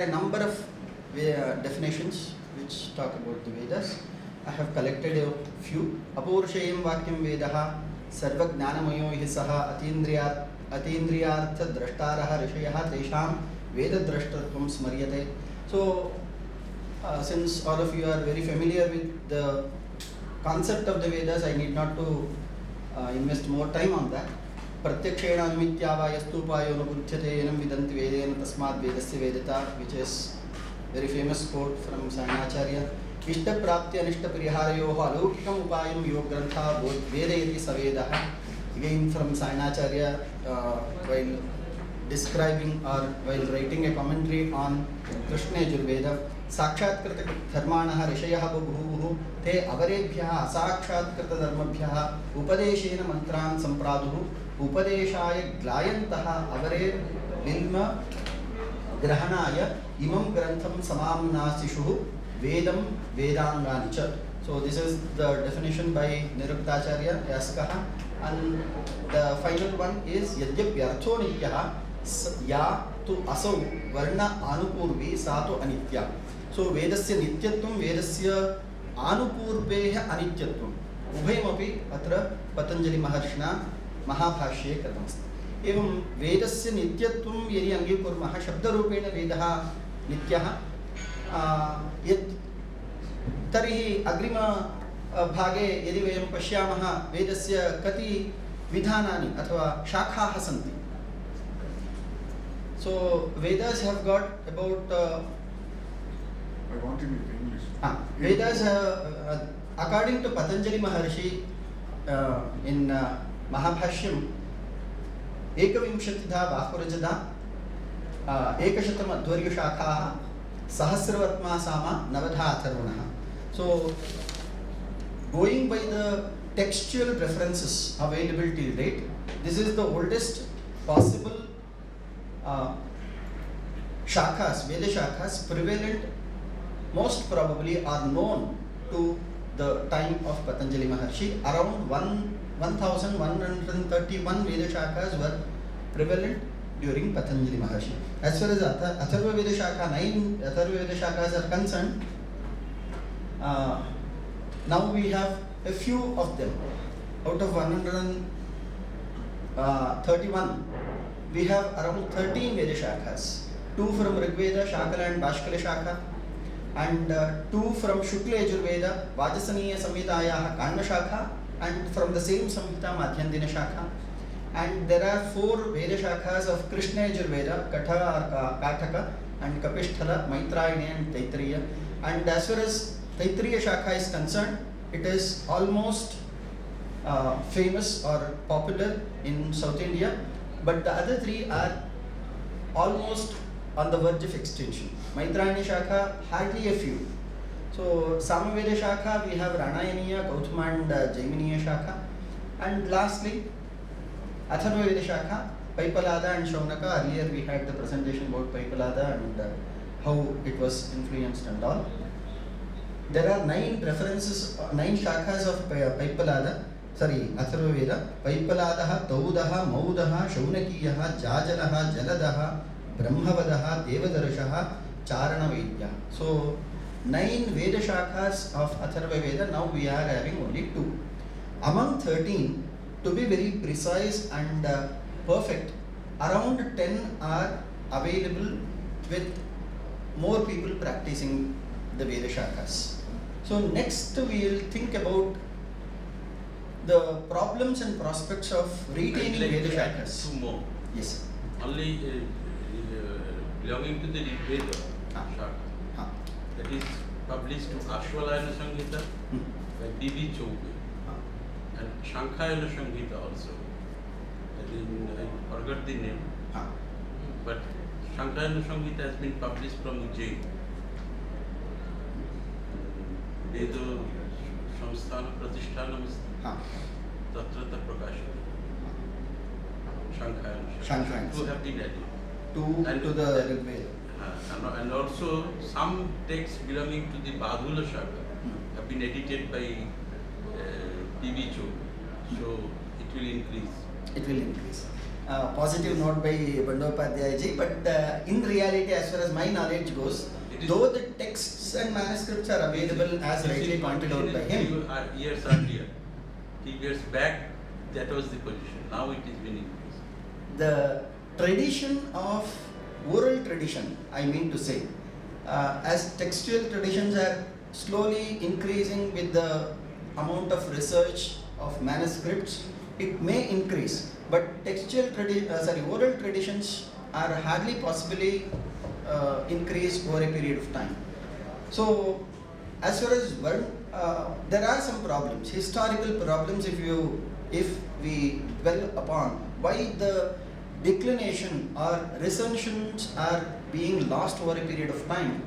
A number of definitions which talk about the Vedas. I have collected a few. Apaurushayam vakyam Vedaha sarvajnanamayo hi saha atindriyartha drashtaraha rishayaha tesham vedadrashtatvam smaryate. So, since all of you are very familiar with the concept of the Vedas, I need not to invest more time on that. प्रत्यक्षेण अनुमित्यावायस्तूपायो न बुध्यते एनं विदन्ति वेदेन तस्माद् वेदस्य वेदता, which is very famous quote from Sainacharya. इष्टप्राप्ति अनिष्टपरिहारयोः अलौकिकम् उपायं यो ग्रन्थः वेदयति स वेदः. Again from Sainacharya, while describing or while writing a commentary on Krishna Yajurveda, साक्षात्कृत धर्माणः ऋषयः बभूवुः ते अवरेभ्यः असाक्षात्कृत धर्मभ्यः उपदेशेन मन्त्रान् सम्प्रादुः उपदेशाय ग्लायन्तः अवरे बिल्म ग्रहणाय इमं ग्रन्थं समाम्नासिषुः वेदं वेदाङ्गानि च. So this is the definition by Niruptacharya Yaskah, and the final one is यद्यप्यर्थो नित्यः या तु असौ वर्ण आनुपूर्वी सा तु अनित्या. So वेदस्य नित्यत्वं वेदस्य आनुपूर्वेः अनित्यत्वम् उभयमपि अत्र पतञ्जलि महर्षिणा महाभाष्ये कृतमस्ति. एवं वेदस्य नित्यत्वं यदि अङ्गीकुर्मः, शब्दरूपेण वेदः नित्यः यत् तर्हि अग्रिम भागे यदि वयं पश्यामः वेदस्य कति विधानानि अथवा शाखाः सन्ति. So Vedas have got about I want in English. Vedas, according to Patanjali Maharshi, in Mahabhashyam, एकविंशतिधा बाहुरजदा एकशतम अध्वर्युशाखाः सहस्रवत्मा Sama Navdha अथर्वणः. So, going by the textual references available till date, this is the oldest possible shakhas, Veda shakhas prevalent, most probably are known to the time of Patanjali Maharshi. Around 1131 Veda shakhas were prevalent during Patanjali Maharshi. As far as Atharva Veda Shakha, 9 Atharva Veda shakhas are concerned, now we have a few of them. Out of 131, we have around 13 Veda shakhas. 2 from Rigveda, Shakala and Bashkala Shakha, and 2 from Shukla Yajurveda, Vajasaniya Samhitayaha Kanda Shakha, and from the same Samhita Madhyandina Shakha. And there are 4 Veda shakhas of Krishna Yajurveda, Katha or Kathaka, and Kapisthala, Maitrayani and Taittiriya. And as far as Taittiriya Shakha is concerned, it is almost famous or popular in South India, but the other 3 are almost on the verge of extinction. Maitrayani Shakha, hardly a few. So, Samaveda Shakha, we have Ranayaniya, Gautama and Jaiminiya Shakha. And lastly, Atharva Veda Shakha, Paipalada and Shaunaka. Earlier we had the presentation about Paipalada and how it was influenced and all. There are 9 references, 9 shakhas of Paipalada, Atharva Veda. Paipaladaha, Taudaha, Maudaha, Shaunakiyaha, Jajalaha, Jaladaha, Brahmavadaha, Devadarshaha, Charana Vedya. So 9 Veda shakhas of Atharva Veda, now we are having only 2. Among 13, to be very precise and perfect, around 10 are available with more people practicing the Veda shakhas. So next we will think about the problems and prospects of retaining Veda shakhas. 2 more. Yes. Only belonging to the Rigveda Shakha. That is published to Ashwalayana Samhita by D.B. Choube, and Shankhayana Samhita also. I forgot the name, but Shankhayana Samhita has been published from Ujjain. Vedo Samsthana Pratishthanam Tatrata Prakashana. Shankhayana. 2 have been added. To the Rigveda. And also some texts belonging to the Badhula Shakha have been edited by D.B. Choube. So it will increase. It will increase. positive note by Bandyopadhyay ji, but in reality, as far as my knowledge goes, though the texts and manuscripts are available as rightly pointed out by him, Years earlier, 3 years back, that was the position. Now it is been increased. the tradition of oral tradition, I mean to say, as textual traditions are slowly increasing with the amount of research of manuscripts, it may increase. But oral traditions are hardly possibly increase over a period of time. So, as far as there are some problems, historical problems. If we dwell upon why the declination or recensions are being lost over a period of time,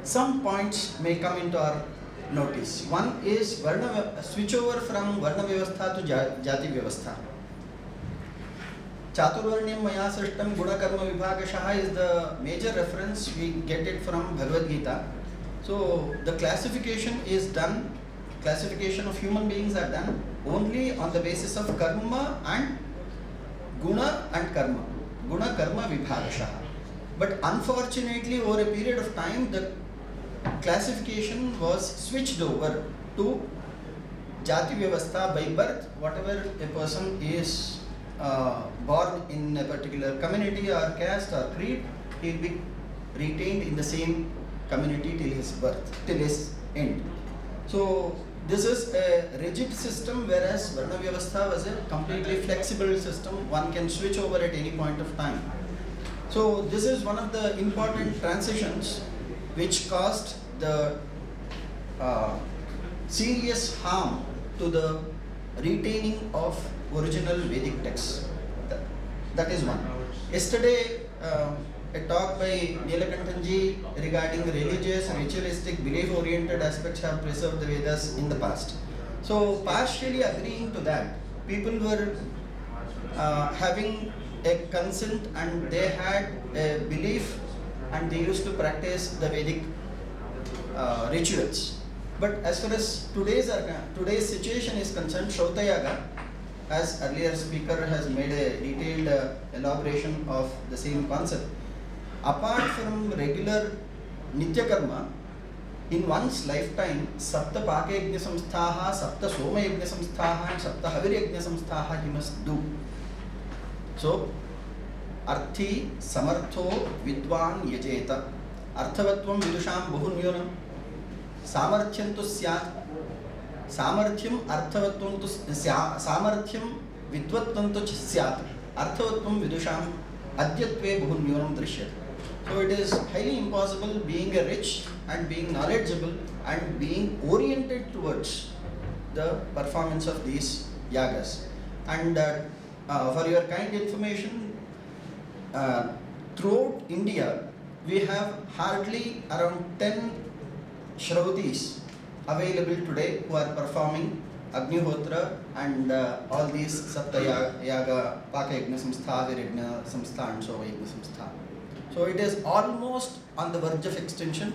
some points may come into our notice. One is switch over from Varna Vyavastha to Jati Vyavastha. Chaturvarnyam Maya Srishtam Gunakarma Vibhagashah is the major reference. We get it from Bhagavad Gita. So the classification is done, classification of human beings are done only on the basis of karma and guna and karma. Guna karma vibhagashah. But unfortunately, over a period of time, the classification was switched over to Jati Vyavastha. By birth, whatever a person is born in a particular community or caste or creed, he will be retained in the same community till his birth, till his end. So this is a rigid system, whereas Varna Vyavastha was a completely flexible system. One can switch over at any point of time. So this is one of the important transitions which caused the serious harm to the retaining of original Vedic texts. That is one. Yesterday, a talk by Neelakanthanji regarding religious, ritualistic, belief-oriented aspects have preserved the Vedas in the past. So, partially agreeing to that, people were having a consent and they had a belief and they used to practice the Vedic rituals. But as far as today's situation is concerned, Shrautayaga, as earlier speaker has made a detailed elaboration of the same concept. Apart from regular Nitya Karma, in one's lifetime, Sapta Paka Yajna Samsthaha, Sapta Soma Yajna Samsthaha, and Sapta Havir Yajna Samsthaha he must do. So, Arthi Samartho Vidwan Yajeta. Arthavatvam Vidusham Bahunyonam. Samarthyam tu syat. Samarthyam Arthavatvam tu Samarthyam Vidvatvam tu syat. Arthavatvam Vidusham Adyatve Bahunyonam Drishyat. So it is highly impossible being a rich and being knowledgeable and being oriented towards the performance of these yagas. And for your kind information, throughout India, we have hardly around 10 Shrautis available today who are performing Agnihotra and all these Sapta Yaga, Paka Yajna Samstha, Virajna Samstha and Soma Yajna Samstha. So it is almost on the verge of extinction.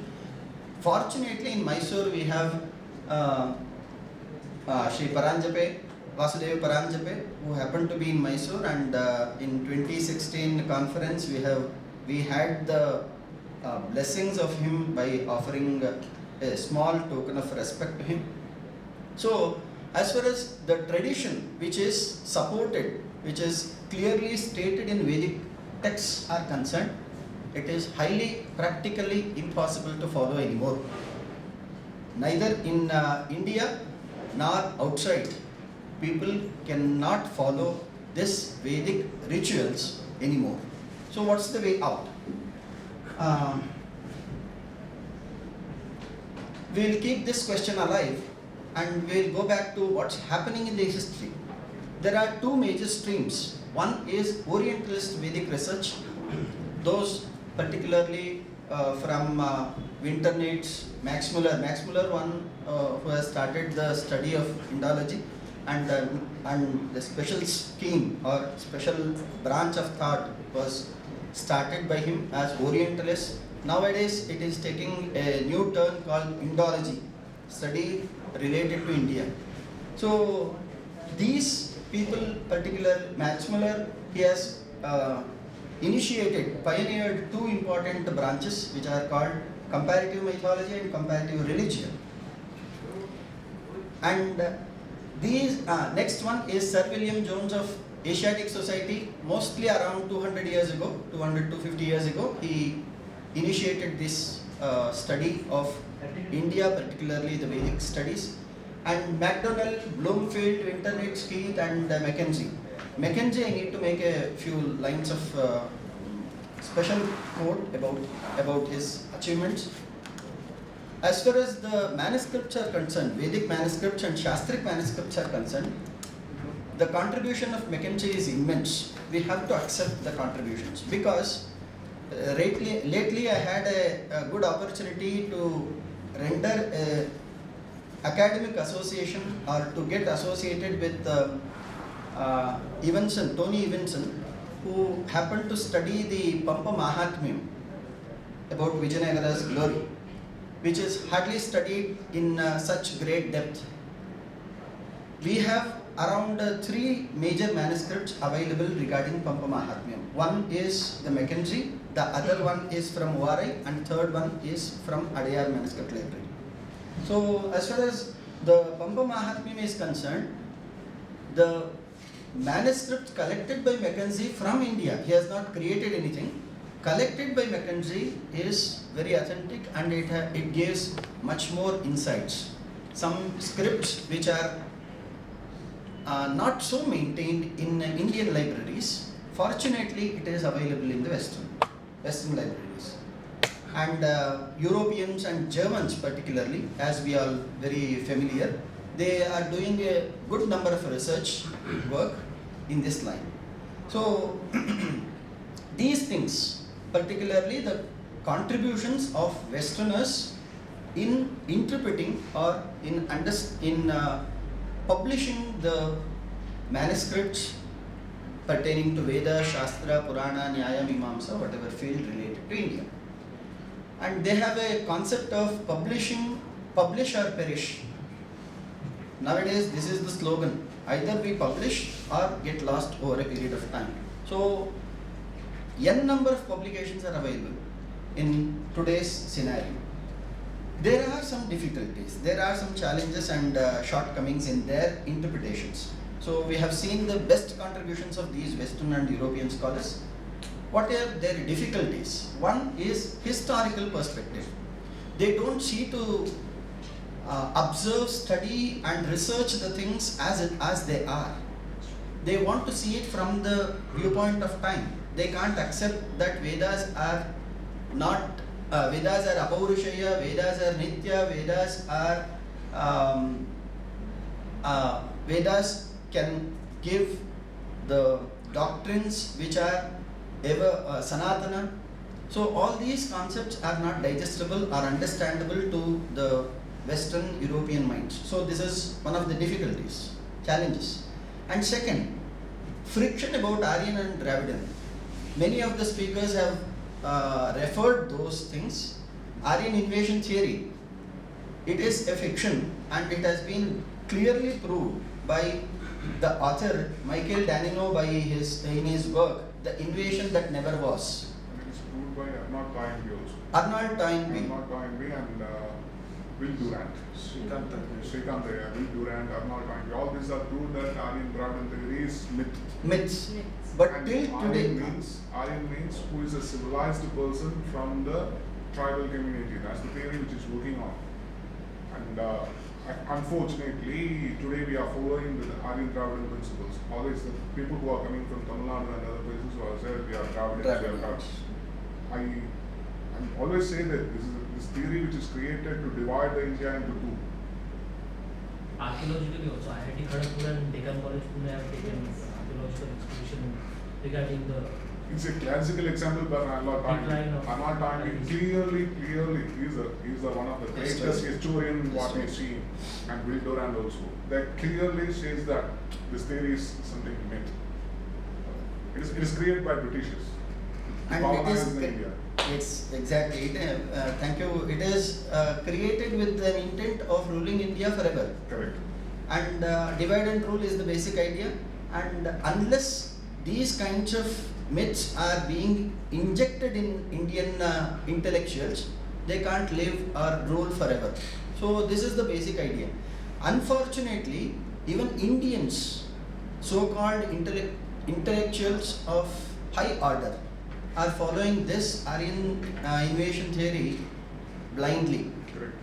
Fortunately, in Mysore we have Sri Paranjape, Vasudeva Paranjape, who happened to be in Mysore, and in 2016 conference we had the blessings of him by offering a small token of respect to him. So as far as the tradition which is supported, which is clearly stated in Vedic texts are concerned, it is highly practically impossible to follow anymore. Neither in India nor outside, people cannot follow this Vedic rituals anymore. So what's the way out? We'll keep this question alive and we'll go back to what's happening in the history. There are two major streams. One is Orientalist Vedic research. Those particularly from Winternates, Max Muller. Max Muller, one who has started the study of Indology, and the special scheme or special branch of thought was started by him as Orientalist. Nowadays, it is taking a new turn called Indology, study related to India. So these people, particularly Max Muller he has pioneered two important branches which are called comparative mythology and comparative religion. And these next one is Sir William Jones of Asiatic Society. Mostly around 200 years ago, 250 years ago, he initiated this study of India, particularly the Vedic studies. And MacDonald, Bloomfield, Winternet, Keith, and Mackenzie. Mackenzie, I need to make a few lines of special quote about his achievements. As far as the manuscripts are concerned, Vedic manuscripts and Shastric manuscripts are concerned, the contribution of Mackenzie is immense. We have to accept the contributions because lately I had a good opportunity to render a academic association or to get associated with Tony Evenson, who happened to study the Pampa Mahatmyam about Vijayanagara's glory, which is hardly studied in such great depth. We have around 3 major manuscripts available regarding Pampa Mahatmyam. One is the Mackenzie, the other one is from Warai, and third one is from Adayar Manuscript Library. So as far as the Pampa Mahatmyam is concerned, the manuscript collected by Mackenzie from India, he has not created anything, collected by Mackenzie is very authentic and it gives much more insights. Some scripts which are not so maintained in Indian libraries, fortunately it is available in the Western libraries. And Europeans and Germans particularly, as we are very familiar, they are doing a good number of research work in this line. So these things, particularly the contributions of Westerners in interpreting or in publishing the manuscripts pertaining to Veda, Shastra, Purana, Nyaya, Mimamsa, whatever field related to India. And they have a concept of publish or perish. Nowadays, this is the slogan. Either we publish or get lost over a period of time. So, n number of publications are available in today's scenario. There are some difficulties, there are some challenges and shortcomings in their interpretations. So, we have seen the best contributions of these Western and European scholars. What are their difficulties? One is historical perspective. They don't see to observe, study and research the things as they are. They want to see it from the viewpoint of time. They can't accept that Vedas are not, Vedas are Apaurushaya, Vedas are Nitya, Vedas can give the doctrines which are ever Sanatana. So all these concepts are not digestible or understandable to the Western European minds. So this is one of the difficulties, challenges. And second, friction about Aryan and Dravidian. Many of the speakers have referred those things. Aryan invasion theory, it is a fiction and it has been clearly proved by the author Michael Danino in his work, The Invasion That Never Was. And it is proved by Arnold Toynbee also. Arnold Toynbee. Arnold Toynbee and Will Durant. Srikantaya, Will Durant, Arnold Toynbee. All these are proved that Aryan Dravidian theory is Myths. But and till today, Aryan means who is a civilized person from the tribal community. That's the theory which is working on. And unfortunately, today we are following the Aryan Dravidian principles. Always the people who are coming from Tamil Nadu and other places who are said we are Dravidians. I always say that this theory which is created to divide the India into two. Archaeologically also, IIT Kharagpur and Deccan College Pune have taken archaeological excavation regarding the. It's a classical example by Arnold Toynbee. Arnold Toynbee clearly, he's the one of the greatest historian what we've seen, and Will Durant also. That clearly says that this theory is something myth. It is created by Britishers. and it is India. It's exactly. Thank you. It is created with the intent of ruling India forever. Correct. And divide and rule is the basic idea. And unless these kinds of myths are being injected in Indian intellectuals, they can't live or rule forever. So this is the basic idea. Unfortunately, even Indians, so-called intellectuals of high order, are following this Aryan invasion theory blindly. Correct.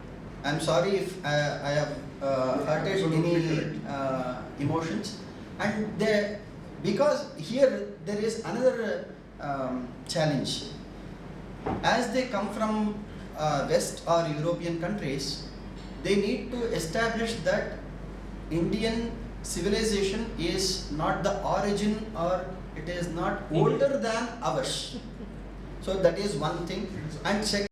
I'm sorry if I have hurted Absolutely any correct. emotions, and because here there is another challenge. As they come from West or European countries, they need to establish that Indian civilization is not the origin, or it is not older than ours. So that is one thing. And second,